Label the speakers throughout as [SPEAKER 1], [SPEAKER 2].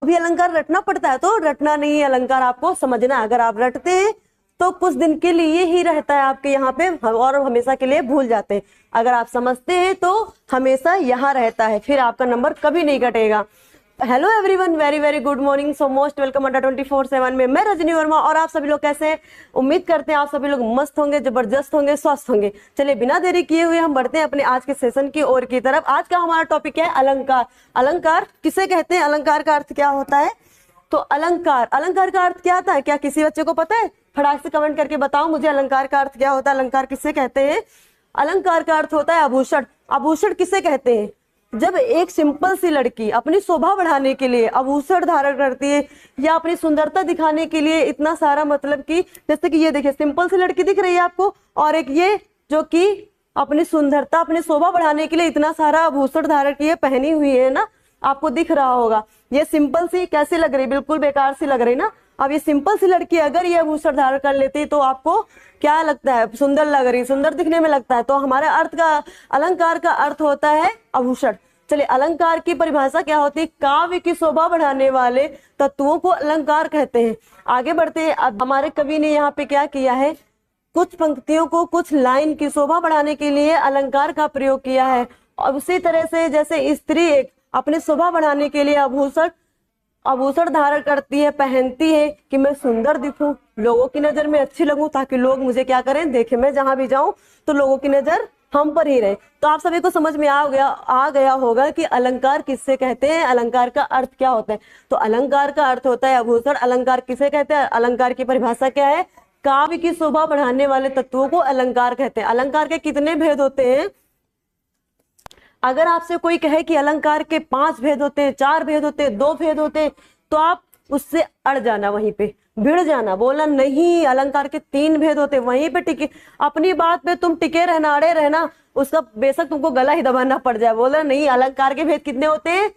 [SPEAKER 1] भी अलंकार रटना पड़ता है, तो रटना नहीं है, अलंकार आपको समझना है। अगर आप रटते हैं तो कुछ दिन के लिए ही रहता है आपके यहाँ पे और हमेशा के लिए भूल जाते हैं। अगर आप समझते हैं तो हमेशा यहाँ रहता है, फिर आपका नंबर कभी नहीं कटेगा। Hello everyone, very very good morning, so most welcome अड्डा 24/7 में मैं रजनी वर्मा। और आप सभी लोग कैसे हैं? उम्मीद करते हैं आप सभी लोग मस्त होंगे, जबरदस्त होंगे, स्वस्थ होंगे। चलिए बिना देरी किए हुए हम बढ़ते हैं अपने आज के सेशन की ओर की तरफ। आज का हमारा टॉपिक है अलंकार। अलंकार किसे कहते हैं? अलंकार का अर्थ क्या होता है? तो अलंकार, अलंकार का अर्थ क्या होता है? क्या किसी बच्चे को पता है? फटाक से कमेंट करके बताओ मुझे, अलंकार का अर्थ क्या होता है? अलंकार किसे कहते हैं? अलंकार का अर्थ होता है आभूषण। आभूषण किसे कहते हैं? जब एक सिंपल सी लड़की अपनी शोभा बढ़ाने के लिए आभूषण धारण करती है या अपनी सुंदरता दिखाने के लिए इतना सारा, मतलब कि जैसे कि ये देखिए सिंपल सी लड़की दिख रही है आपको, और एक ये जो कि अपनी सुंदरता अपनी शोभा बढ़ाने के लिए इतना सारा आभूषण धारण किए पहनी हुई है ना, आपको दिख रहा होगा। ये सिंपल सी कैसे लग रही? बिल्कुल बेकार सी लग रही ना। अब ये सिंपल सी लड़की अगर ये आभूषण धारण कर लेती तो आपको क्या लगता है? सुंदर लग रही, सुंदर दिखने में लगता है। तो हमारे अर्थ का, अलंकार का अर्थ होता है आभूषण। चलिए अलंकार की परिभाषा क्या होती है? काव्य की शोभा बढ़ाने वाले तत्वों को अलंकार कहते हैं। आगे बढ़ते हैं। अब हमारे कवि ने यहाँ पे क्या किया है? कुछ पंक्तियों को, कुछ लाइन की शोभा बढ़ाने के लिए अलंकार का प्रयोग किया है। और उसी तरह से जैसे स्त्री एक अपनी शोभा बढ़ाने के लिए आभूषण आभूषण धारण करती है, पहनती है कि मैं सुंदर दिखूं, लोगों की नजर में अच्छी लगूं, ताकि लोग मुझे क्या करें? देखें। मैं जहां भी जाऊं तो लोगों की नजर हम पर ही रहे। तो आप सभी को समझ में आ गया होगा कि अलंकार किससे कहते हैं, अलंकार का अर्थ क्या होता है। तो अलंकार का अर्थ होता है आभूषण। अलंकार किसे कहते हैं? अलंकार की परिभाषा क्या है? काव्य की शोभा बढ़ाने वाले तत्वों को अलंकार कहते हैं। अलंकार के कितने भेद होते हैं? अगर आपसे कोई कहे कि अलंकार के 5 भेद होते हैं, 4 भेद होते हैं, 2 भेद होते हैं, तो आप उससे अड़ जाना, वहीं पे भिड़ जाना, बोलना नहीं अलंकार के 3 भेद होते हैं, वहीं पे टिके, अपनी बात पे तुम टिके रहना, अड़े रहना, उसका बेशक तुमको गला ही दबाना पड़ जाए। बोलना नहीं, अलंकार के भेद कितने होते हैं?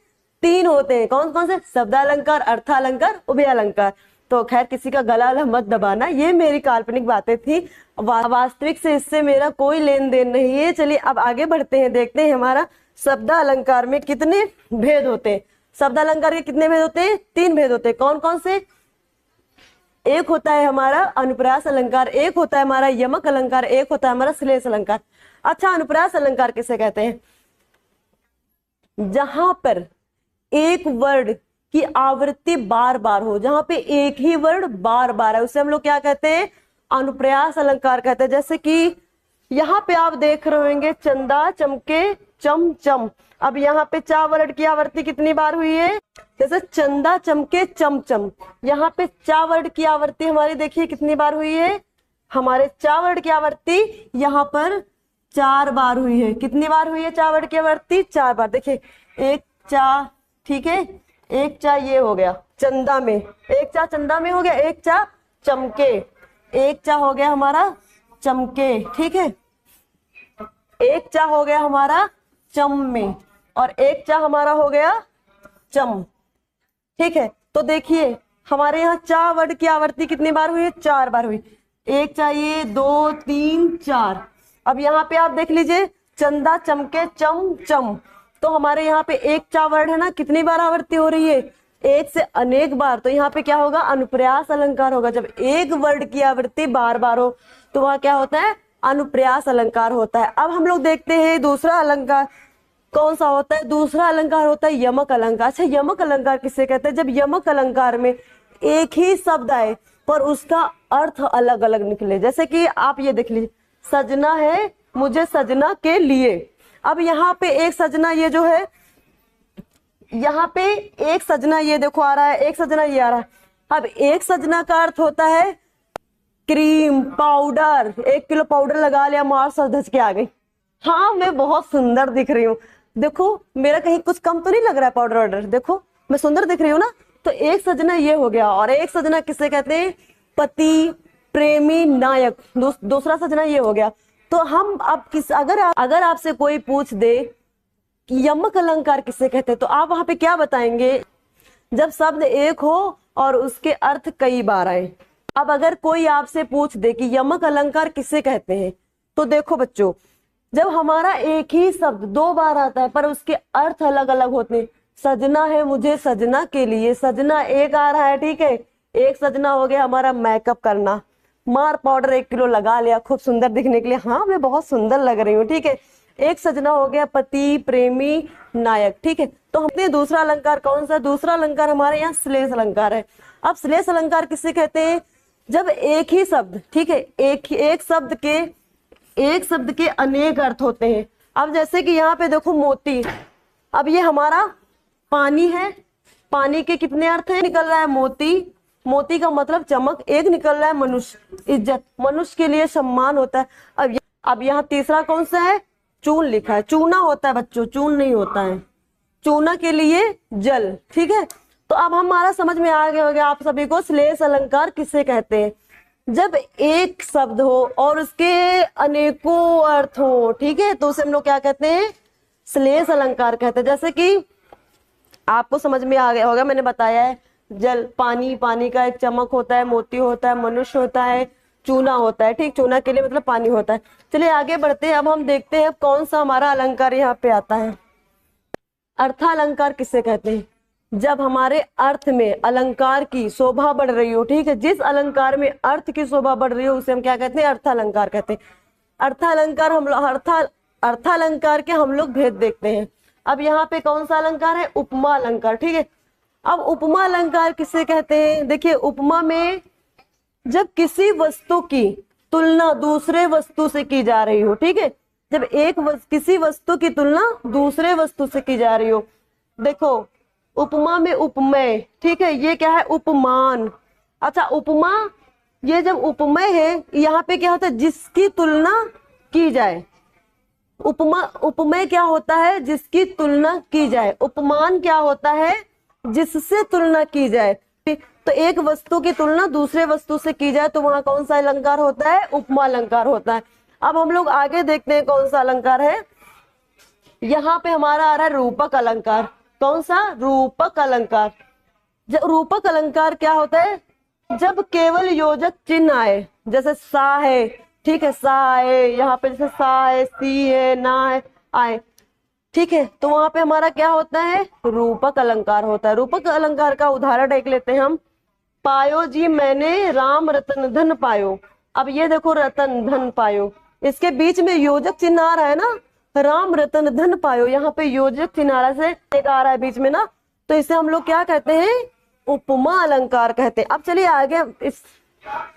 [SPEAKER 1] 3 होते हैं। कौन कौन से? शब्दालंकार, अर्थालंकार, उभय अलंकार। तो खैर किसी का गला मत दबाना, ये मेरी काल्पनिक बातें थी, वास्तविक से इससे मेरा कोई लेन देन नहीं है। चलिए अब आगे बढ़ते हैं, देखते हैं हमारा शब्दालंकार में कितने भेद होते हैं। शब्दालंकार के कितने भेद होते हैं? 3 भेद होते हैं। कौन कौन से? एक होता है हमारा अनुप्रास अलंकार, एक होता है हमारा यमक अलंकार, एक होता है हमारा श्लेष अलंकार। अच्छा, अनुप्रास अलंकार किसे कहते हैं? जहां पर एक वर्ड की आवृत्ति बार बार हो, जहां पे एक ही वर्ड बार बार है, उसे हम लोग क्या कहते हैं? अनुप्रास अलंकार कहते हैं। जैसे कि यहाँ पे आप देख रहे होंगे चंदा चमके चम चम। अब यहाँ पे चा वर्ड की आवृत्ति कितनी बार हुई है? जैसे चंदा चमके चम चम, यहाँ पे चा वर्ड की आवृत्ति हमारी देखिए कितनी बार हुई है? हमारे चा वर्ड की आवृत्ति यहाँ पर 4 बार हुई है। कितनी बार हुई है चा वर्ड की आवृत्ति? 4 बार। देखिए एक चा, ठीक है, एक चा ये हो गया चंदा में, एक चा चंदा में हो गया, एक चा चमके, एक चा हो गया हमारा चमके, ठीक है, एक चा हो गया हमारा चम में, और एक चा हमारा हो गया चम, ठीक है। तो देखिए हमारे यहाँ चा वर्ड की आवृत्ति कितनी बार हुई है? 4 बार हुई। एक चाहिए, 2 3 4। अब यहाँ पे आप देख लीजिए चंदा चमके चम चम, तो हमारे यहाँ पे एक चा वर्ड है ना, कितनी बार आवृत्ति हो रही है? एक से अनेक बार। तो यहाँ पे क्या होगा? अनुप्रास अलंकार होगा। जब एक वर्ड की आवृत्ति बार बार हो तो वह क्या होता है? अनुप्रास अलंकार होता है। अब हम लोग देखते हैं दूसरा अलंकार कौन सा होता है? दूसरा अलंकार होता है यमक अलंकार। अच्छा, यमक अलंकार किसे कहते हैं? जब यमक अलंकार में एक ही शब्द आए पर उसका अर्थ अलग अलग निकले। जैसे कि आप ये देख लीजिए, सजना है मुझे सजना के लिए। अब यहाँ पे एक सजना ये जो है, यहाँ पे एक सजना ये देखो आ रहा है, एक सजना ये आ रहा है। अब एक सजना का अर्थ होता है क्रीम पाउडर। 1 किलो पाउडर लगा लिया, मार सर धज के आ गई, हाँ मैं बहुत सुंदर दिख रही हूँ, देखो मेरा कहीं कुछ कम तो नहीं लग रहा है पाउडर वाउडर, देखो मैं सुंदर दिख रही हूँ ना। तो एक सजना ये हो गया। और एक सजना किसे कहते हैं? पति, प्रेमी, नायक। दूसरा सजना ये हो गया। तो हम अब अगर आपसे कोई पूछ दे कि यमक अलंकार किसे कहते हैं, तो आप वहां पे क्या बताएंगे? जब शब्द एक हो और उसके अर्थ कई बार आए। अब अगर कोई आपसे पूछ दे कि यमक अलंकार किसे कहते हैं, तो देखो बच्चों, जब हमारा एक ही शब्द 2 बार आता है पर उसके अर्थ अलग अलग होते हैं, सजना है मुझे सजना के लिए, सजना एक आ रहा है, ठीक है। एक सजना हो गया हमारा मेकअप करना, मार पाउडर 1 किलो लगा लिया खूब सुंदर दिखने के लिए, हाँ मैं बहुत सुंदर लग रही हूँ, ठीक है। एक सजना हो गया पति, प्रेमी, नायक, ठीक है। तो हमने दूसरा अलंकार कौन सा, दूसरा अलंकार हमारे यहाँ श्लेष अलंकार है। अब श्लेष अलंकार किसे कहते हैं, जब एक ही शब्द, ठीक है, एक शब्द के अनेक अर्थ होते हैं। अब जैसे कि यहाँ पे देखो मोती, अब ये हमारा पानी है, पानी के कितने अर्थ है, निकल रहा है मोती, मोती का मतलब चमक, एक निकल रहा है मनुष्य, इज्जत, मनुष्य के लिए सम्मान होता है। अब यहाँ तीसरा कौन सा है, चून लिखा है, चूना होता है बच्चों, चून नहीं होता है, चूना के लिए जल, ठीक है। तो अब हमारा समझ में आ गया होगा आप सभी को श्लेष अलंकार किसे कहते हैं, जब एक शब्द हो और उसके अनेकों अर्थ हो, ठीक है, तो उसे हम लोग क्या कहते हैं, श्लेष अलंकार कहते हैं। जैसे कि आपको समझ में आ गया होगा, मैंने बताया है, जल, पानी, पानी का एक चमक होता है, मोती होता है, मनुष्य होता है, चूना होता है, ठीक, चूना के लिए मतलब पानी होता है। चलिए आगे बढ़ते हैं, अब हम देखते हैं कौन सा हमारा अलंकार यहाँ पे आता है। अर्थालंकार किसे कहते हैं, जब हमारे अर्थ में अलंकार की शोभा बढ़ रही हो, ठीक है, जिस अलंकार में अर्थ की शोभा बढ़ रही हो उसे हम क्या कहते हैं, अर्थालंकार कहते हैं। अर्थालंकार हम लोग अर्थालंकार के हम लोग भेद देखते हैं। अब यहाँ पे कौन सा अलंकार है, उपमा अलंकार, ठीक है। अब उपमा अलंकार किसे कहते हैं, देखिए उपमा में जब किसी वस्तु की तुलना दूसरे वस्तु से की जा रही हो, ठीक है, जब किसी वस्तु की तुलना दूसरे वस्तु से की जा रही हो। देखो उपमा में उपमेय, ठीक है, ये क्या है, उपमान। अच्छा उपमा, ये जब उपमेय है यहाँ पे क्या होता है, जिसकी तुलना की जाए। उपमेय क्या होता है, जिसकी तुलना की जाए। उपमान क्या होता है, जिससे तुलना की जाए। तो एक वस्तु की तुलना दूसरे वस्तु से की जाए तो वहां कौन सा अलंकार होता है, उपमा अलंकार होता है। अब हम लोग आगे देखते हैं कौन सा अलंकार है। यहाँ पे हमारा आ रहा है रूपक अलंकार। कौन सा, रूपक अलंकार। जब रूपक अलंकार क्या होता है, जब केवल योजक चिन्ह आए, जैसे सा है, ठीक है, सा है, यहाँ पे जैसे सा है, सी है, ना है, आए, ठीक है, तो वहां पे हमारा क्या होता है, रूपक अलंकार होता है। रूपक अलंकार का उदाहरण देख लेते हैं हम। पायो जी मैंने राम रतन धन पायो। अब ये देखो रतन धन पायो, इसके बीच में योजक चिन्ह आ रहा है ना, राम रतन धन पायो, यहाँ पे योजक चिन्ह आ रहा है बीच में ना, तो इसे हम लोग क्या कहते हैं, उपमा अलंकार कहते हैं। अब चलिए आगे,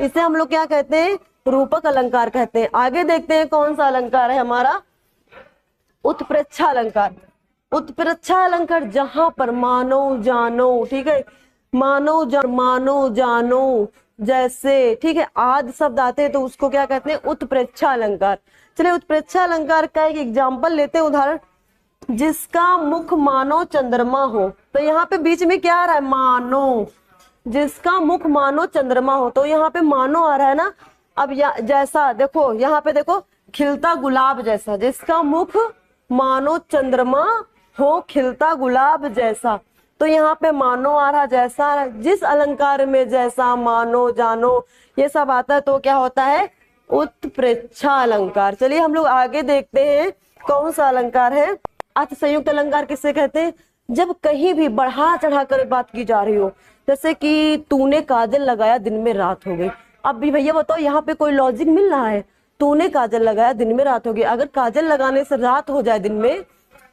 [SPEAKER 1] इसे हम लोग क्या कहते हैं, रूपक अलंकार कहते हैं। आगे देखते हैं कौन सा अलंकार है हमारा, उत्प्रेक्षा अलंकार। उत्प्रेक्षा अलंकार जहां पर मानो जानो, ठीक है, मानो जानो जैसे, ठीक है, आदि शब्द आते हैं तो उसको क्या कहते हैं, उत्प्रेक्षा अलंकार। चलिए उत्प्रेक्षा अलंकार का एक एग्जाम्पल लेते हैं, उदाहरण, जिसका मुख मानो चंद्रमा हो। तो यहाँ पे बीच में क्या आ रहा है, मानो, जिसका मुख मानो चंद्रमा हो, तो यहाँ पे मानो आ रहा है ना। अब जैसा देखो, यहाँ पे देखो, खिलता गुलाब जैसा, जिसका मुख मानो चंद्रमा हो, खिलता गुलाब जैसा, तो यहाँ पे मानो आ रहा, जैसा आ रहा। जिस अलंकार में जैसा, मानो, जानो ये सब आता है तो क्या होता है, उत्प्रेक्षा अलंकार। चलिए हम लोग आगे देखते हैं कौन सा अलंकार है। अर्थ संयुक्त अलंकार किसे कहते हैं, जब कहीं भी बढ़ा चढ़ा कर बात की जा रही हो, जैसे कि तूने काजल लगाया दिन में रात हो गई। अब भी भैया बताओ, यहाँ पे कोई लॉजिक मिल रहा है, तूने काजल लगाया दिन में रात हो गई। अगर काजल लगाने से रात हो जाए दिन में,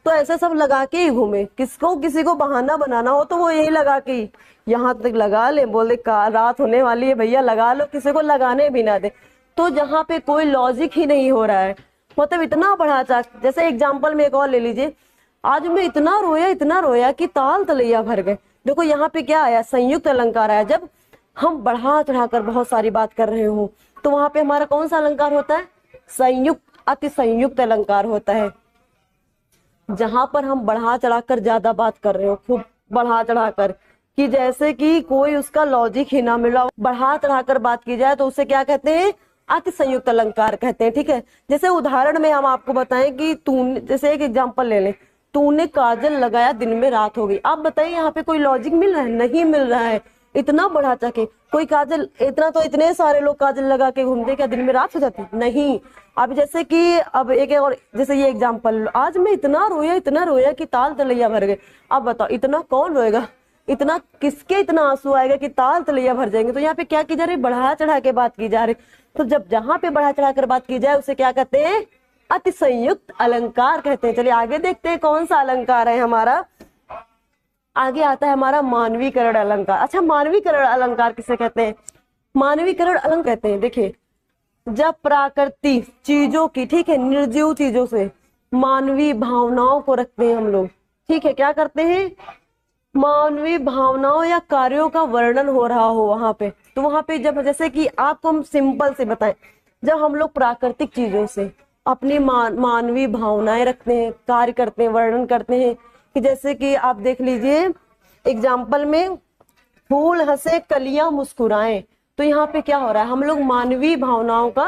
[SPEAKER 1] तो ऐसे सब लगा के ही घूमे, किसी को बहाना बनाना हो तो वो यही लगा के यहाँ तक लगा ले, बोले रात होने वाली है भैया लगा लो, किसी को लगाने भी ना दे। तो जहाँ पे कोई लॉजिक ही नहीं हो रहा है, मतलब इतना बढ़ा चाक। जैसे एग्जाम्पल में एक और ले लीजिए, आज मैं इतना रोया कि ताल तलैया भर गए। देखो यहाँ पे क्या आया, संयुक्त अलंकार आया। जब हम बढ़ा चढ़ाकर बहुत सारी बात कर रहे हो तो वहां पे हमारा कौन सा अलंकार होता है, संयुक्त, अति संयुक्त अलंकार होता है। जहां पर हम बढ़ा चढ़ाकर ज्यादा बात कर रहे हो, खूब बढ़ा चढ़ाकर, कि जैसे कि कोई उसका लॉजिक ही ना मिला, बढ़ा चढ़ाकर बात की जाए तो उसे क्या कहते हैं, अति संयुक्त अलंकार कहते हैं। ठीक है, जैसे उदाहरण में हम आपको बताएं कि तूने, जैसे एक एग्जांपल ले लें, तूने काजल लगाया दिन में रात हो गई। आप बताइए यहाँ पे कोई लॉजिक मिल रहा है, नहीं मिल रहा है। इतना बढ़ा चढ़ा, कोई काजल इतना तो इतने सारे लोग काजल लगा के घूमते, क्या दिन में रात हो जाती? नहीं। अब जैसे कि अब एक और जैसे ये एग्जाम्पल, आज मैं इतना रोया कि ताल तलैया भर गए। अब बताओ इतना कौन रोएगा, इतना किसके इतना आंसू आएगा कि ताल तलैया भर जाएंगे। तो यहाँ पे क्या की जा रही, बढ़ा चढ़ा के बात की जा रही। तो जब जहां पे बढ़ा चढ़ा कर बात की जाए उसे क्या कहते हैं, अतिसंयुक्त अलंकार कहते हैं। चलिए आगे देखते हैं कौन सा अलंकार है हमारा। आगे आता है हमारा मानवीकरण अलंकार। अच्छा, मानवीकरण अलंकार किसे कहते हैं? मानवीकरण अलंकार कहते हैं, देखिए जब प्राकृतिक चीजों की, ठीक है, निर्जीव चीजों से मानवीय भावनाओं को रखते हैं हम लोग, ठीक है, क्या करते हैं, मानवीय भावनाओं या कार्यों का वर्णन हो रहा हो वहां पे, तो वहां पे जब, जैसे कि आपको हम सिंपल से बताएं, जब हम लोग प्राकृतिक चीजों से अपनी मानवीय भावनाएं रखते हैं, कार्य करते हैं, वर्णन करते हैं, कि जैसे कि आप देख लीजिए एग्जाम्पल में, फूल हंसे कलियां मुस्कुराएं, तो यहाँ पे क्या हो रहा है, हम लोग मानवीय भावनाओं का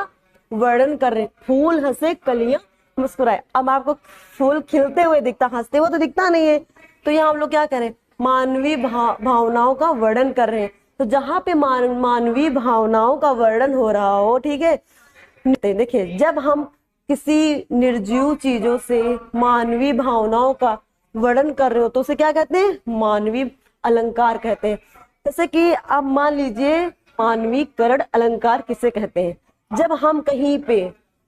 [SPEAKER 1] वर्णन कर रहे हैं। फूल हंसे कलियां मुस्कुराए, अब आपको फूल खिलते हुए दिखता, हंसते हुए तो दिखता नहीं है, तो यहाँ हम लोग क्या करें, मानवीय भावनाओं का वर्णन कर रहे हैं। तो जहां पे मानवीय भावनाओं का वर्णन हो रहा हो, ठीक है, देखिए जब हम किसी निर्जीव चीजों से मानवीय भावनाओं का वर्णन कर रहे हो तो उसे क्या कहते हैं, मानवीय अलंकार कहते हैं। जैसे कि अब मान लीजिए मानवीकरण अलंकार किसे कहते हैं, जब हम कहीं पे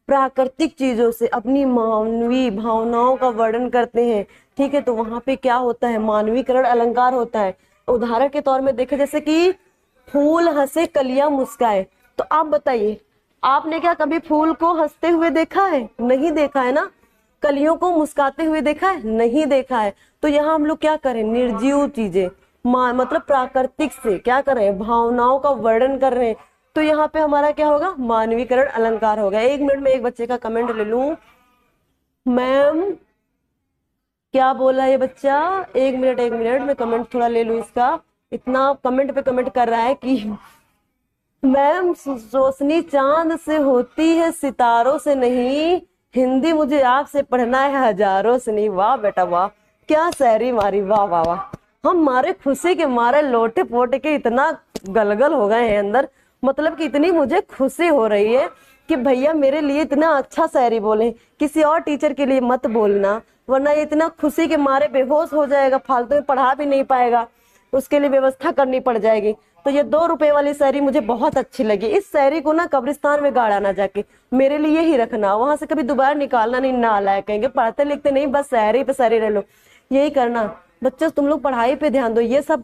[SPEAKER 1] प्राकृतिक चीजों से अपनी मानवीय भावनाओं का वर्णन करते हैं, ठीक है, तो वहां पे क्या होता है, मानवीकरण अलंकार होता है। उदाहरण के तौर में देखें, जैसे कि फूल हंसे कलियां मुस्काए, तो आप बताइए आपने क्या कभी फूल को हंसते हुए देखा है? नहीं देखा है ना। कलियों को मुस्काते हुए देखा है? नहीं देखा है। तो यहाँ हम लोग क्या करें, निर्जीव चीजें मतलब प्राकृतिक से क्या कर रहे हैं, भावनाओं का वर्णन कर रहे हैं, तो यहाँ पे हमारा क्या होगा, मानवीकरण अलंकार होगा। 1 मिनट में एक बच्चे का कमेंट ले लूं। मैम क्या बोला ये बच्चा, 1 मिनट में कमेंट थोड़ा ले लूं इसका, इतना कमेंट पे कमेंट कर रहा है कि मैम रोशनी चांद से होती है सितारों से नहीं, हिंदी मुझे आपसे पढ़ना है हजारों से नहीं। वाह बेटा वाह, क्या शायरी मारी, वाह वाह वाह। हम मारे खुशी के मारे लोटे पोटे के इतना गलगल हो गए हैं अंदर, मतलब कि इतनी मुझे खुशी हो रही है कि भैया मेरे लिए इतना अच्छा शायरी बोले। किसी और टीचर के लिए मत बोलना, वरना ये इतना खुशी के मारे बेहोश हो जाएगा, फालतू में पढ़ा भी नहीं पाएगा, उसके लिए व्यवस्था करनी पड़ जाएगी। तो ये 2 रुपए वाली शायरी मुझे बहुत अच्छी लगी। इस शायरी को ना कब्रिस्तान में गाड़ा ना जाके, मेरे लिए ही रखना, वहां से कभी दोबारा निकालना नहीं, ना लायक कहेंगे पढ़ते लिखते नहीं, बस शायरी पे शायरी रह लो, यही करना। बच्चों तुम लोग पढ़ाई पे ध्यान दो, ये सब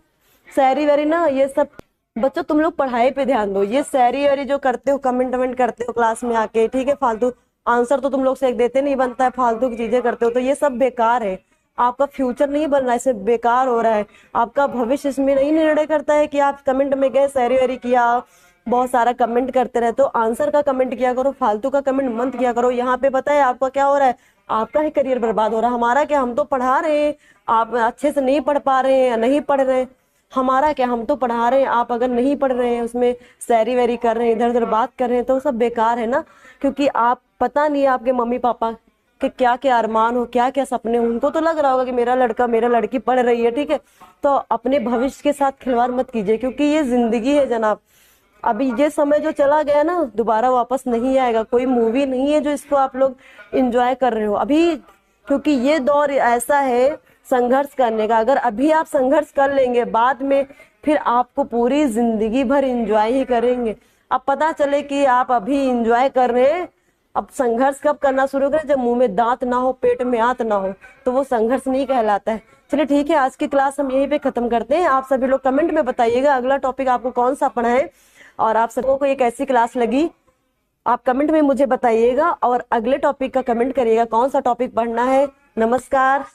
[SPEAKER 1] शायरी वायरी ना, ये सब बच्चों तुम लोग पढ़ाई पे ध्यान दो। ये शायरी वायरी जो करते हो, कमेंट वमेंट करते हो क्लास में आके, ठीक है, फालतू आंसर तो तुम लोग से एक देते नहीं बनता है, फालतू की चीजें करते हो, तो ये सब बेकार है। आपका फ्यूचर नहीं बन रहा है, इससे बेकार हो रहा है, आपका भविष्य इसमें नहीं निर्णय करता है कि आप कमेंट में गए शायरी वायरी किया, बहुत सारा कमेंट करते रहते हो, आंसर का कमेंट किया करो, फालतू का कमेंट मत किया करो। यहाँ पे पता है आपका क्या हो रहा है, आपका ही करियर बर्बाद हो रहा है। हमारा क्या, हम तो पढ़ा रहे हैं, आप अच्छे से नहीं पढ़ पा रहे हैं या नहीं पढ़ रहे हैं, हमारा क्या, हम तो पढ़ा रहे हैं, आप अगर नहीं पढ़ रहे हैं, उसमें शायरी वायरी कर रहे हैं, इधर उधर बात कर रहे हैं, तो सब बेकार है ना। क्योंकि आप पता नहीं है आपके मम्मी पापा कि क्या क्या अरमान हो, क्या क्या सपने हो, उनको तो लग रहा होगा कि मेरा लड़का मेरा लड़की पढ़ रही है, ठीक है, तो अपने भविष्य के साथ खिलवाड़ मत कीजिए, क्योंकि ये जिंदगी है जनाब। अभी ये समय जो चला गया ना, दोबारा वापस नहीं आएगा। कोई मूवी नहीं है जो इसको आप लोग एंजॉय कर रहे हो अभी, क्योंकि ये दौर ऐसा है संघर्ष करने का। अगर अभी आप संघर्ष कर लेंगे, बाद में फिर आपको पूरी जिंदगी भर एंजॉय ही करेंगे। अब पता चले कि आप अभी एंजॉय कर रहे हैं, अब संघर्ष कब करना शुरू करें, जब मुंह में दांत ना हो, पेट में आंत ना हो, तो वो संघर्ष नहीं कहलाता है। चलिए ठीक है, आज की क्लास हम यहीं पे खत्म करते हैं। आप सभी लोग कमेंट में बताइएगा अगला टॉपिक आपको कौन सा पढ़ा है, और आप सबको को ये कैसी क्लास लगी, आप कमेंट में मुझे बताइएगा, और अगले टॉपिक का कमेंट करिएगा कौन सा टॉपिक पढ़ना है। नमस्कार।